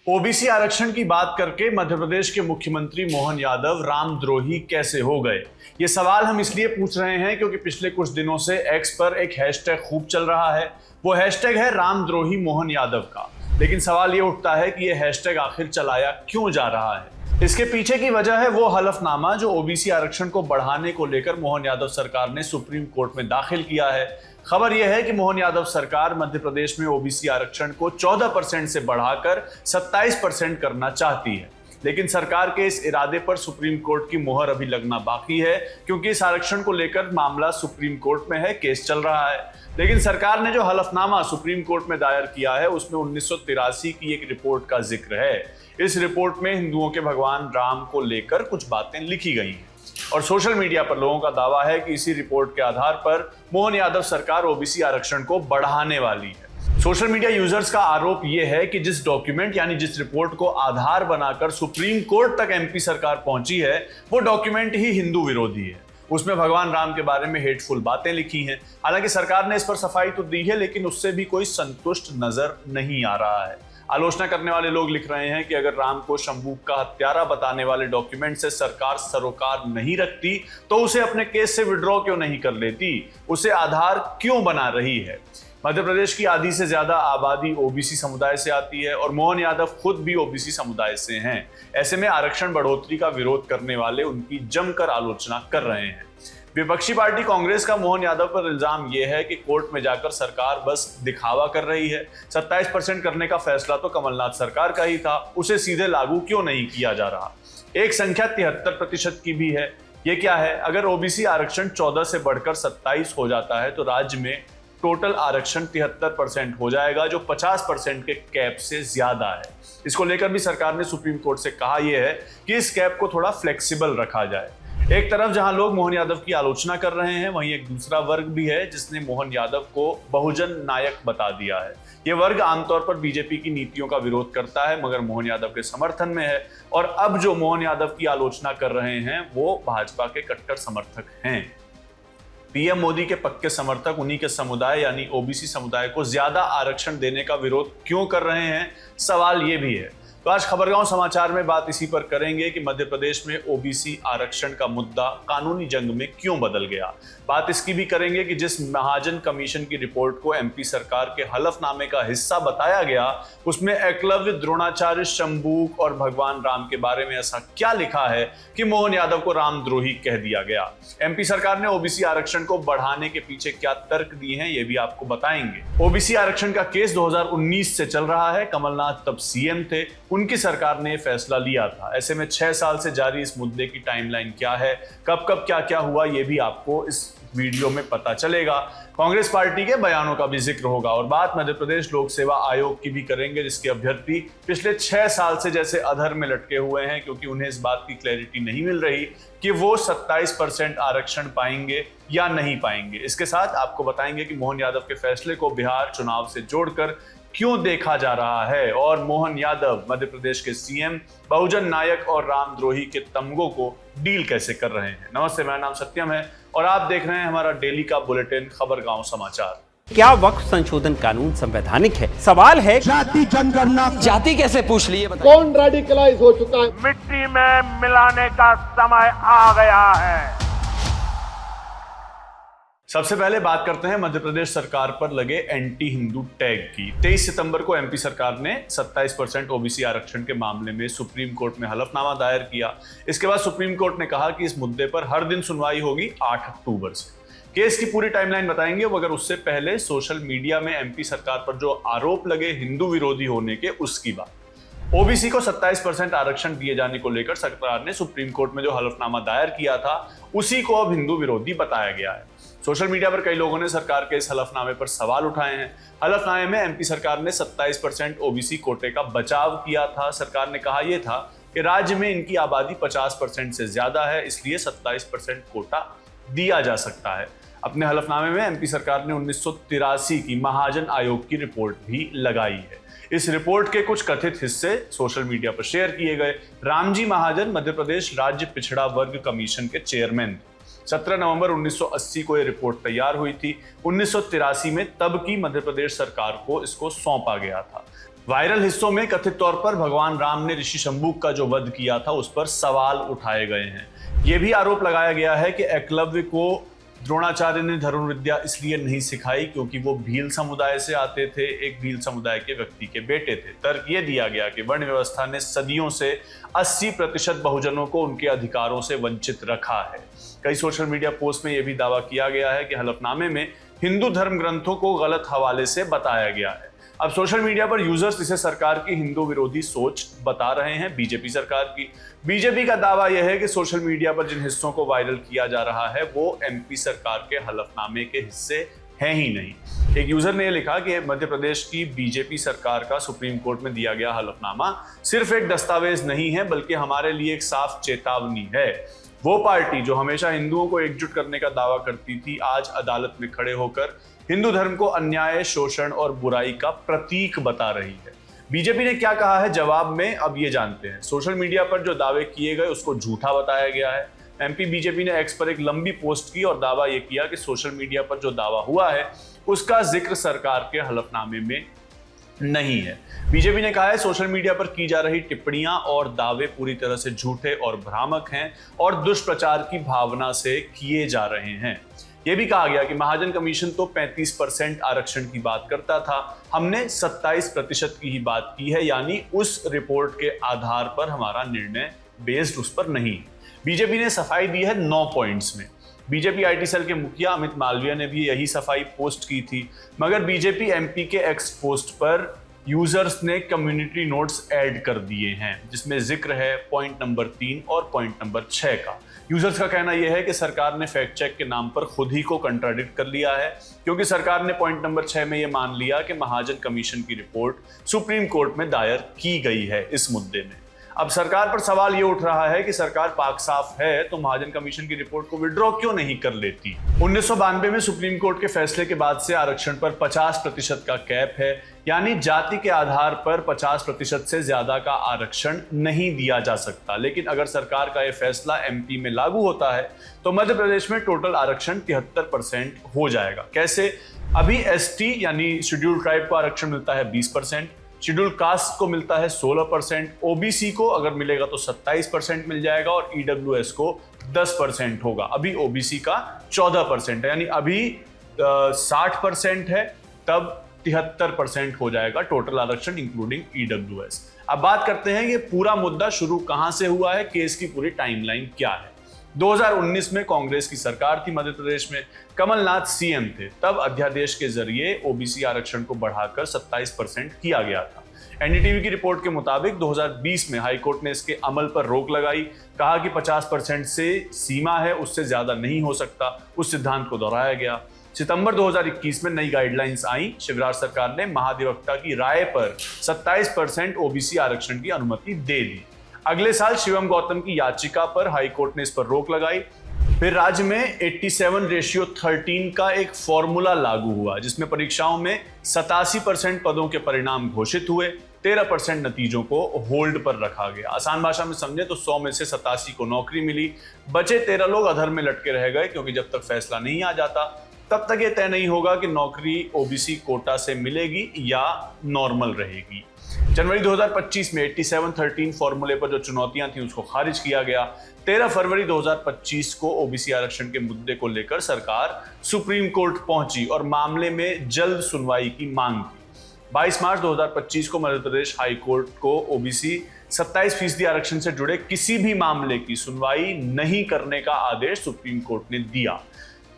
OBC आरक्षण की बात करके मध्य प्रदेश के मुख्यमंत्री मोहन यादव रामद्रोही कैसे हो गए? ये सवाल हम इसलिए पूछ रहे हैं क्योंकि पिछले कुछ दिनों से एक्स पर एक हैशटैग खूब चल रहा है। वो हैशटैग है रामद्रोही मोहन यादव का। लेकिन सवाल ये उठता है कि ये हैशटैग आखिर चलाया क्यों जा रहा है? इसके पीछे की वजह है वो हलफनामा जो ओबीसी आरक्षण को बढ़ाने को लेकर मोहन यादव सरकार ने सुप्रीम कोर्ट में दाखिल किया है। खबर यह है कि मोहन यादव सरकार मध्य प्रदेश में ओबीसी आरक्षण को 14% से बढ़ाकर 27% करना चाहती है। लेकिन सरकार के इस इरादे पर सुप्रीम कोर्ट की मोहर अभी लगना बाकी है, क्योंकि इस आरक्षण को लेकर मामला सुप्रीम कोर्ट में है, केस चल रहा है। लेकिन सरकार ने जो हलफनामा सुप्रीम कोर्ट में दायर किया है उसमें 1983 की एक रिपोर्ट का जिक्र है। इस रिपोर्ट में हिंदुओं के भगवान राम को लेकर कुछ बातें लिखी गई हैं और सोशल मीडिया पर लोगों का दावा है कि इसी रिपोर्ट के आधार पर मोहन यादव सरकार ओबीसी आरक्षण को बढ़ाने वाली है। सोशल मीडिया यूजर्स का आरोप यह है कि जिस डॉक्यूमेंट यानी जिस रिपोर्ट को आधार बनाकर सुप्रीम कोर्ट तक एमपी सरकार पहुंची है वो डॉक्यूमेंट ही हिंदू विरोधी है। उसमें भगवान राम के बारे में हेटफुल बातें लिखी हैं। हालांकि सरकार ने इस पर सफाई तो दी है, लेकिन उससे भी कोई संतुष्ट नजर नहीं आ रहा है। आलोचना करने वाले लोग लिख रहे हैं कि अगर राम को शंभू का हत्यारा बताने वाले डॉक्यूमेंट से सरकार सरोकार नहीं रखती तो उसे अपने केस से विड्रॉ क्यों नहीं कर लेती, उसे आधार क्यों बना रही है। मध्य प्रदेश की आधी से ज्यादा आबादी ओबीसी समुदाय से आती है और मोहन यादव खुद भी ओबीसी समुदाय से हैं। ऐसे में आरक्षण बढ़ोतरी का विरोध करने वाले उनकी जमकर आलोचना कर रहे हैं। विपक्षी पार्टी कांग्रेस का मोहन यादव पर इल्जाम यह है कि कोर्ट में जाकर सरकार बस दिखावा कर रही है। 27% करने का फैसला तो कमलनाथ सरकार का ही था, उसे सीधे लागू क्यों नहीं किया जा रहा। एक संख्या 73% की भी है। ये क्या है? अगर ओबीसी आरक्षण 14 से बढ़कर 27 हो जाता है तो राज्य में टोटल आरक्षण 73% हो जाएगा, जो 50% के कैप से ज्यादा है। इसको लेकर भी सरकार ने सुप्रीम कोर्ट से कहा यह है कि इस कैप को थोड़ा फ्लेक्सिबल रखा जाए। एक तरफ जहां लोग मोहन यादव की आलोचना कर रहे हैं, वहीं एक दूसरा वर्ग भी है जिसने मोहन यादव को बहुजन नायक बता दिया है। यह वर्ग आमतौर पर बीजेपी की नीतियों का विरोध करता है मगर मोहन यादव के समर्थन में है। और अब जो मोहन यादव की आलोचना कर रहे हैं वो भाजपा के कट्टर समर्थक हैं। पीएम मोदी के पक्के समर्थक उन्हीं के समुदाय यानी ओबीसी समुदाय को ज्यादा आरक्षण देने का विरोध क्यों कर रहे हैं, सवाल ये भी है। तो आज खबरगांव समाचार में बात इसी पर करेंगे कि मध्य प्रदेश में ओबीसी आरक्षण का मुद्दा कानूनी जंग में क्यों बदल गया। बात इसकी भी करेंगे कि जिस महाजन कमीशन की रिपोर्ट को एमपी सरकार के हलफनामे का हिस्सा बताया गया उसमें एकलव्य, द्रोणाचार्य, शंबूक और भगवान राम के बारे में ऐसा क्या लिखा है कि मोहन यादव को रामद्रोही कह दिया गया। एमपी सरकार ने ओबीसी आरक्षण को बढ़ाने के पीछे क्या तर्क दिए हैं ये भी आपको बताएंगे। ओबीसी आरक्षण का केस 2019 से चल रहा है। कमलनाथ तब सीएम थे, उनकी सरकार ने फैसला लिया था। ऐसे में 6 साल से जारी इस मुद्दे की टाइमलाइन क्या है, कब कब क्या क्या हुआ, ये भी आपको इस वीडियो में पता चलेगा। कांग्रेस पार्टी के बयानों का भी जिक्र होगा और बात मध्य प्रदेश लोक सेवा आयोग की भी करेंगे, जिसके अभ्यर्थी पिछले 6 साल से जैसे अधर में लटके हुए हैं, क्योंकि उन्हें इस बात की क्लैरिटी नहीं मिल रही कि वो 27% आरक्षण पाएंगे या नहीं पाएंगे। इसके साथ आपको बताएंगे कि मोहन यादव के फैसले को बिहार चुनाव से जोड़कर क्यों देखा जा रहा है और मोहन यादव मध्य प्रदेश के सीएम, बहुजन नायक और रामद्रोही के तमगों को डील कैसे कर रहे हैं। नमस्ते, मेरा नाम सत्यम है और आप देख रहे हैं हमारा डेली का बुलेटिन खबरगांव समाचार। क्या वक्फ संशोधन कानून संवैधानिक है? सवाल है जाति जनगणना, जाति कैसे पूछ लिए? कौन रेडिकलाइज हो चुका है? मिट्टी में मिलाने का समय आ गया है। सबसे पहले बात करते हैं मध्य प्रदेश सरकार पर लगे एंटी हिंदू टैग की। 23 सितंबर को एमपी सरकार ने 27% ओबीसी आरक्षण के मामले में सुप्रीम कोर्ट में हलफनामा दायर किया। इसके बाद सुप्रीम कोर्ट ने कहा कि इस मुद्दे पर हर दिन सुनवाई होगी 8 अक्टूबर से। केस की पूरी टाइमलाइन बताएंगे, मगर उससे पहले सोशल मीडिया में एमपी सरकार पर जो आरोप लगे हिंदू विरोधी होने के, उसकी बात। ओबीसी को 27% आरक्षण दिए जाने को लेकर सरकार ने सुप्रीम कोर्ट में जो हलफनामा दायर किया था उसी को अब हिंदू विरोधी बताया गया है। सोशल मीडिया पर कई लोगों ने सरकार के इस हलफनामे पर सवाल उठाए हैं। हलफनामे में एमपी सरकार ने 27% ओबीसी कोटे का बचाव किया था। सरकार ने कहा यह था कि राज्य में इनकी आबादी 50% से ज्यादा है, इसलिए 27% कोटा दिया जा सकता है। अपने हलफनामे में एमपी सरकार ने 1983 की महाजन आयोग की रिपोर्ट भी लगाई है। इस रिपोर्ट के कुछ कथित हिस्से सोशल मीडिया पर शेयर किए गए। रामजी महाजन मध्य प्रदेश राज्य पिछड़ा वर्ग कमीशन के चेयरमैन थे। 17 नवंबर 1980 को यह रिपोर्ट तैयार हुई थी। 1983 में तब की मध्य प्रदेश सरकार को इसको सौंपा गया था। वायरल हिस्सों में कथित तौर पर भगवान राम ने ऋषि शंबुक का जो वध किया था उस पर सवाल उठाए गए हैं। यह भी आरोप लगाया गया है कि एकलव्य को द्रोणाचार्य ने धनुर्विद्या विद्या इसलिए नहीं सिखाई क्योंकि वो भील समुदाय से आते थे, एक भील समुदाय के व्यक्ति के बेटे थे। तर्क ये दिया गया कि वर्ण व्यवस्था ने सदियों से 80% बहुजनों को उनके अधिकारों से वंचित रखा है। कई सोशल मीडिया पोस्ट में यह भी दावा किया गया है कि हलफनामे में हिंदू धर्म ग्रंथों को गलत हवाले से बताया गया है। अब सोशल मीडिया पर यूजर्स इसे सरकार की हिंदू विरोधी सोच बता रहे हैं, बीजेपी सरकार की। बीजेपी का दावा यह है कि सोशल मीडिया पर जिन हिस्सों को वायरल किया जा रहा है वो एमपी सरकार के हलफनामे के हिस्से हैं ही नहीं। एक यूजर ने लिखा कि मध्य प्रदेश की बीजेपी सरकार का सुप्रीम कोर्ट में दिया गया हलफनामा सिर्फ एक दस्तावेज नहीं है बल्कि हमारे लिए एक साफ चेतावनी है। वो पार्टी जो हमेशा हिंदुओं को एकजुट करने का दावा करती थी आज अदालत में खड़े होकर हिंदू धर्म को अन्याय, शोषण और बुराई का प्रतीक बता रही है। बीजेपी ने क्या कहा है जवाब में, अब ये जानते हैं। सोशल मीडिया पर जो दावे किए गए उसको झूठा बताया गया है। एमपी बीजेपी ने एक्स पर एक लंबी पोस्ट की और दावा यह किया कि सोशल मीडिया पर जो दावा हुआ है उसका जिक्र सरकार के हलफनामे में नहीं है। बीजेपी ने कहा है सोशल मीडिया पर की जा रही टिप्पणियां और दावे पूरी तरह से झूठे और भ्रामक हैं और दुष्प्रचार की भावना से किए जा रहे हैं। यह भी कहा गया कि महाजन कमीशन तो 35% आरक्षण की बात करता था, हमने 27% की ही बात की है, यानी उस रिपोर्ट के आधार पर हमारा निर्णय बेस्ड उस पर नहीं। बीजेपी ने सफाई दी है 9 पॉइंट्स में। बीजेपी आईटी सेल के मुखिया अमित मालवीय ने भी यही सफाई पोस्ट की थी, मगर बीजेपी एमपी के एक्स पोस्ट पर यूजर्स ने कम्युनिटी नोट्स ऐड कर दिए हैं जिसमें जिक्र है पॉइंट नंबर 3 और पॉइंट नंबर 6 का। यूजर्स का कहना यह है कि सरकार ने फैक्ट चेक के नाम पर खुद ही को कंट्राडिक्ट कर लिया है क्योंकि सरकार ने पॉइंट नंबर 6 में यह मान लिया कि महाजन कमीशन की रिपोर्ट सुप्रीम कोर्ट में दायर की गई है इस मुद्दे में। अब सरकार पर सवाल ये उठ रहा है कि सरकार पाक साफ है तो महाजन कमीशन की रिपोर्ट को विड्रॉ क्यों नहीं कर लेती। 1992 में सुप्रीम कोर्ट के फैसले के बाद से आरक्षण पर 50% का कैप है, यानी जाति के आधार पर 50% से ज्यादा का आरक्षण नहीं दिया जा सकता। लेकिन अगर सरकार का यह फैसला एमपी में लागू होता है तो मध्य प्रदेश में टोटल आरक्षण 73% हो जाएगा। कैसे? अभी एसटी यानी शेड्यूल्ड ट्राइब को आरक्षण मिलता है 20%, शेड्यूल कास्ट को मिलता है 16%, ओबीसी को अगर मिलेगा तो 27% मिल जाएगा और ईडब्ल्यूएस को 10% होगा। अभी ओबीसी का 14% है, यानी अभी 60% है, तब 73% हो जाएगा टोटल आरक्षण इंक्लूडिंग ईडब्ल्यूएस। अब बात करते हैं ये पूरा मुद्दा शुरू कहां से हुआ है, केस की पूरी टाइमलाइन क्या है। 2019 में कांग्रेस की सरकार थी मध्य प्रदेश में, कमलनाथ सीएम थे, तब अध्यादेश के जरिए ओबीसी आरक्षण को बढ़ाकर 27% किया गया था। एनडीटीवी की रिपोर्ट के मुताबिक 2020 में हाईकोर्ट ने इसके अमल पर रोक लगाई, कहा कि 50% से सीमा है, उससे ज्यादा नहीं हो सकता। उस सिद्धांत को दोहराया गया। सितंबर 2021 में नई गाइडलाइंस आई, शिवराज सरकार ने महाधिवक्ता की राय पर 27% ओबीसी आरक्षण की अनुमति दे दी। अगले साल शिवम गौतम की याचिका पर हाईकोर्ट ने इस पर रोक लगाई। फिर राज्य में 87:13 का एक फॉर्मूला लागू हुआ जिसमें परीक्षाओं में 87% पदों के परिणाम घोषित हुए, 13% नतीजों को होल्ड पर रखा गया। आसान भाषा में समझे तो 100 में से 87 को नौकरी मिली, बचे 13 लोग अधर में लटके रह गए क्योंकि जब तक फैसला नहीं आ जाता तब तक ये तय नहीं होगा कि नौकरी ओबीसी कोटा से मिलेगी या नॉर्मल रहेगी। जनवरी 2025 में 87:13 फॉर्मूले पर जो चुनौतियां थी उसको खारिज किया गया। 13 फरवरी 2025 को ओबीसी आरक्षण के मुद्दे को लेकर सरकार सुप्रीम कोर्ट पहुंची और मामले में जल्द सुनवाई की मांग की। 22 मार्च 2025 को मध्य प्रदेश हाई कोर्ट को ओबीसी 27% आरक्षण से जुड़े किसी भी मामले की सुनवाई नहीं करने का आदेश सुप्रीम कोर्ट ने दिया।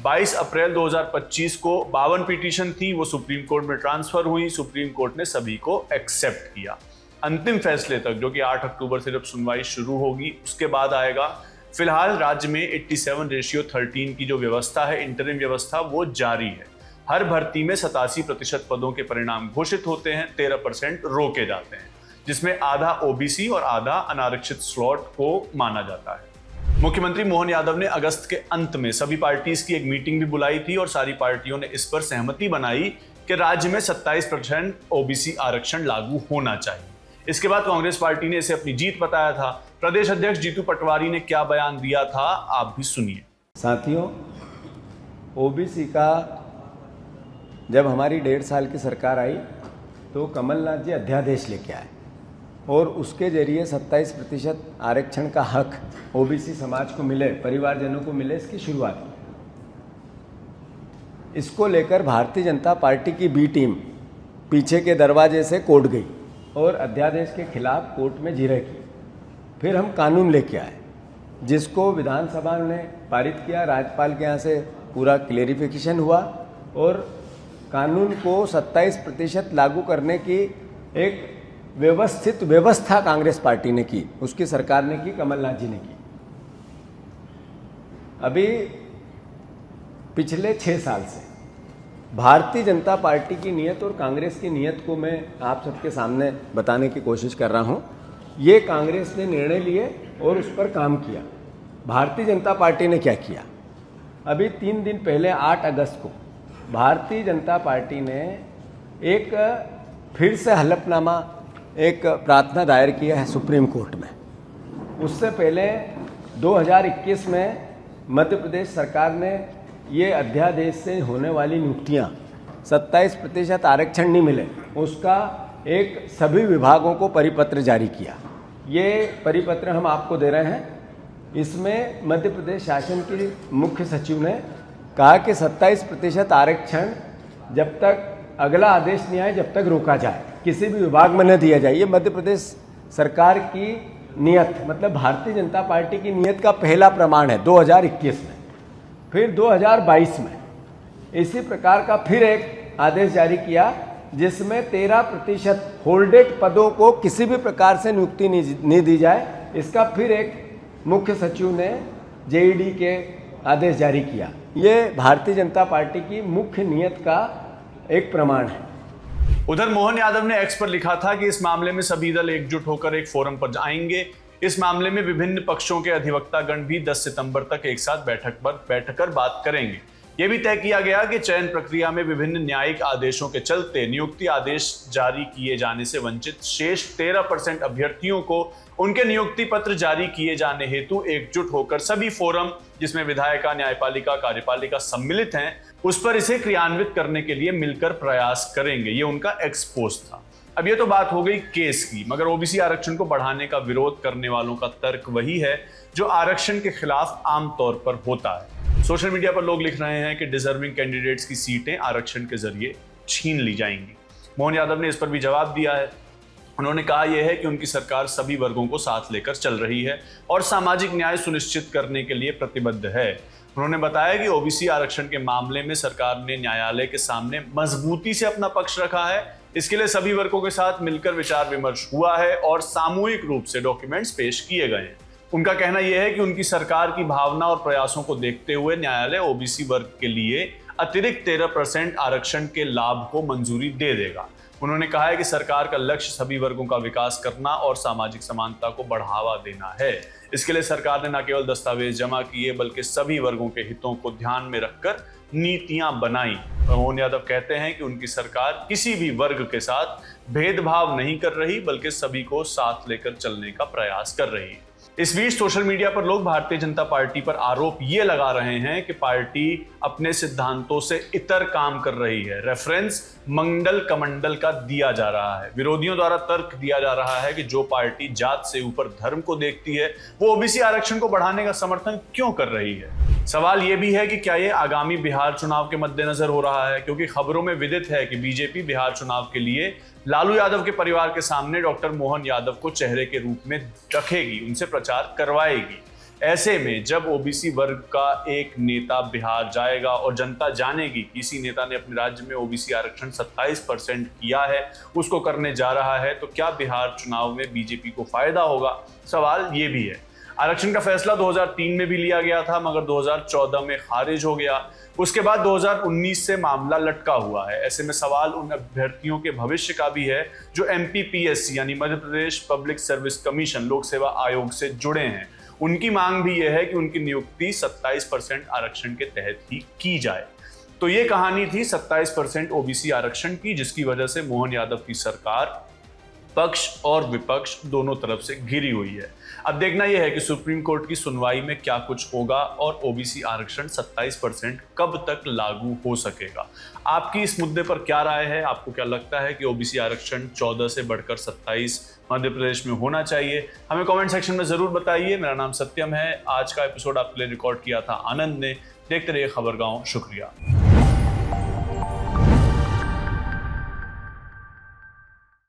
22 अप्रैल 2025 को 52 पिटीशन थी, वो सुप्रीम कोर्ट में ट्रांसफर हुई। सुप्रीम कोर्ट ने सभी को एक्सेप्ट किया। अंतिम फैसले तक जो कि 8 अक्टूबर से जब सुनवाई शुरू होगी उसके बाद आएगा। फिलहाल राज्य में 87:13 की जो व्यवस्था है, इंटरिम व्यवस्था, वो जारी है। हर भर्ती में 87% पदों के परिणाम घोषित होते हैं, 13% रोके जाते हैं, जिसमें आधा ओबीसी और आधा अनारक्षित स्लॉट को माना जाता है। मुख्यमंत्री मोहन यादव ने अगस्त के अंत में सभी पार्टीज की एक मीटिंग भी बुलाई थी और सारी पार्टियों ने इस पर सहमति बनाई कि राज्य में 27% ओबीसी आरक्षण लागू होना चाहिए। इसके बाद कांग्रेस पार्टी ने इसे अपनी जीत बताया था। प्रदेश अध्यक्ष जीतू पटवारी ने क्या बयान दिया था, आप भी सुनिए। साथियों, ओबीसी का जब हमारी 1.5 साल की सरकार आई तो कमलनाथ जी अध्यादेश लेके आए और उसके जरिए 27% आरक्षण का हक ओबीसी समाज को मिले, परिवारजनों को मिले, इसकी शुरुआत की। इसको लेकर भारतीय जनता पार्टी की बी टीम पीछे के दरवाजे से कोर्ट गई और अध्यादेश के खिलाफ कोर्ट में जिरह की। फिर हम कानून लेके आए जिसको विधानसभा ने पारित किया, राज्यपाल के यहाँ से पूरा क्लेरिफिकेशन हुआ और कानून को 27% लागू करने की एक व्यवस्थित व्यवस्था कांग्रेस पार्टी ने की, उसकी सरकार ने की, कमलनाथ जी ने की। अभी पिछले 6 साल से भारतीय जनता पार्टी की नीयत और कांग्रेस की नीयत को मैं आप सबके सामने बताने की कोशिश कर रहा हूं। ये कांग्रेस ने निर्णय लिए और उस पर काम किया। भारतीय जनता पार्टी ने क्या किया? अभी 3 दिन पहले 8 अगस्त को भारतीय जनता पार्टी ने एक फिर से हलफनामा, एक प्रार्थना दायर किया है सुप्रीम कोर्ट में। उससे पहले 2021 में मध्य प्रदेश सरकार ने ये अध्यादेश से होने वाली नियुक्तियाँ 27% आरक्षण नहीं मिले, उसका एक सभी विभागों को परिपत्र जारी किया। ये परिपत्र हम आपको दे रहे हैं। इसमें मध्य प्रदेश शासन की मुख्य सचिव ने कहा कि 27% आरक्षण जब तक अगला आदेश नहीं आए जब तक रोका जाए, किसी भी विभाग में न दिया जाए। ये मध्य प्रदेश सरकार की नीयत, मतलब भारतीय जनता पार्टी की नीयत का पहला प्रमाण है 2021 में। फिर 2022 में इसी प्रकार का फिर एक आदेश जारी किया जिसमें 13% होल्डेड पदों को किसी भी प्रकार से नियुक्ति नहीं दी जाए। इसका फिर एक मुख्य सचिव ने जेईडी के आदेश जारी किया। ये भारतीय जनता पार्टी की मुख्य नीयत का एक प्रमाण है। उधर मोहन यादव ने एक्स पर लिखा था कि इस मामले में सभी दल एकजुट होकर एक फोरम पर आएंगे। इस मामले में विभिन्न पक्षों के अधिवक्तागण भी 10 सितंबर तक एक साथ बैठकर बात करेंगे। यह भी तय किया गया कि चयन प्रक्रिया में विभिन्न न्यायिक आदेशों के चलते नियुक्ति आदेश जारी किए जाने से वंचित शेष 13% अभ्यर्थियों को उनके नियुक्ति पत्र जारी किए जाने हेतु एकजुट होकर सभी फोरम, जिसमें विधायिका, न्यायपालिका, कार्यपालिका सम्मिलित हैं, उस पर इसे क्रियान्वित करने के लिए मिलकर प्रयास करेंगे। ये उनका एक्सपोज था। अब ये तो बात हो गई केस की, मगर ओबीसी आरक्षण को बढ़ाने का विरोध करने वालों का तर्क वही है जो आरक्षण के खिलाफ आमतौर पर होता है। सोशल मीडिया पर लोग लिख रहे हैं कि डिजर्विंग कैंडिडेट्स की सीटें आरक्षण के जरिए छीन ली जाएंगी। मोहन यादव ने इस पर भी जवाब दिया है। उन्होंने कहा यह है कि उनकी सरकार सभी वर्गों को साथ लेकर चल रही है और सामाजिक न्याय सुनिश्चित करने के लिए प्रतिबद्ध है। उन्होंने बताया कि ओबीसी आरक्षण के मामले में सरकार ने न्यायालय के सामने मजबूती से अपना पक्ष रखा है। इसके लिए सभी वर्गों के साथ मिलकर विचार विमर्श हुआ है और सामूहिक रूप से डॉक्यूमेंट्स पेश किए गए हैं। उनका कहना यह है कि उनकी सरकार की भावना और प्रयासों को देखते हुए न्यायालय ओबीसी वर्ग के लिए अतिरिक्त 13% आरक्षण के लाभ को मंजूरी दे देगा। उन्होंने कहा है कि सरकार का लक्ष्य सभी वर्गों का विकास करना और सामाजिक समानता को बढ़ावा देना है। इसके लिए सरकार ने न केवल दस्तावेज जमा किए बल्कि सभी वर्गों के हितों को ध्यान में रखकर नीतियां बनाई। मोहन यादव कहते हैं कि उनकी सरकार किसी भी वर्ग के साथ भेदभाव नहीं कर रही बल्कि सभी को साथ लेकर चलने का प्रयास कर रही है। इस बीच सोशल मीडिया पर लोग भारतीय जनता पार्टी पर आरोप ये लगा रहे हैं कि पार्टी अपने सिद्धांतों से इतर काम कर रही है। रेफरेंस मंडल कमंडल का दिया जा रहा है। विरोधियों द्वारा तर्क दिया जा रहा है कि जो पार्टी जात से ऊपर धर्म को देखती है वो ओबीसी आरक्षण को बढ़ाने का समर्थन क्यों कर रही है। सवाल यह भी है कि क्या ये आगामी बिहार चुनाव के मद्देनजर हो रहा है, क्योंकि खबरों में विदित है कि बीजेपी बिहार चुनाव के लिए लालू यादव के परिवार के सामने डॉक्टर मोहन यादव को चेहरे के रूप में रखेगी, उनसे प्रचार करवाएगी। ऐसे में जब ओबीसी वर्ग का एक नेता बिहार जाएगा और जनता जानेगी कि किसी नेता ने अपने राज्य में ओबीसी आरक्षण 27% किया है, उसको करने जा रहा है, तो क्या बिहार चुनाव में बीजेपी को फायदा होगा? सवाल ये भी है। आरक्षण का फैसला 2003 में भी लिया गया था मगर 2014 में खारिज हो गया। उसके बाद 2019 से मामला लटका हुआ है। ऐसे में सवाल उन अभ्यर्थियों के भविष्य का भी है जो MPPSC यानी Madhya Pradesh public service commission लोक सेवा आयोग से जुड़े हैं। उनकी मांग भी यह है कि उनकी नियुक्ति 27% आरक्षण के तहत ही की जाए। तो ये कहानी थी 27% ओबीसी आरक्षण की, जिसकी वजह से मोहन यादव की सरकार पक्ष और विपक्ष दोनों तरफ से घिरी हुई है। अब देखना यह है कि सुप्रीम कोर्ट की सुनवाई में क्या कुछ होगा और ओबीसी आरक्षण 27% कब तक लागू हो सकेगा। आपकी इस मुद्दे पर क्या राय है? आपको क्या लगता है कि ओबीसी आरक्षण 14 से बढ़कर 27 मध्य प्रदेश में होना चाहिए? हमें कमेंट सेक्शन में जरूर बताइए। मेरा नाम सत्यम है। आज का एपिसोड आपके लिए रिकॉर्ड किया था आनंद ने। देखते रहिए खबरगांव। शुक्रिया।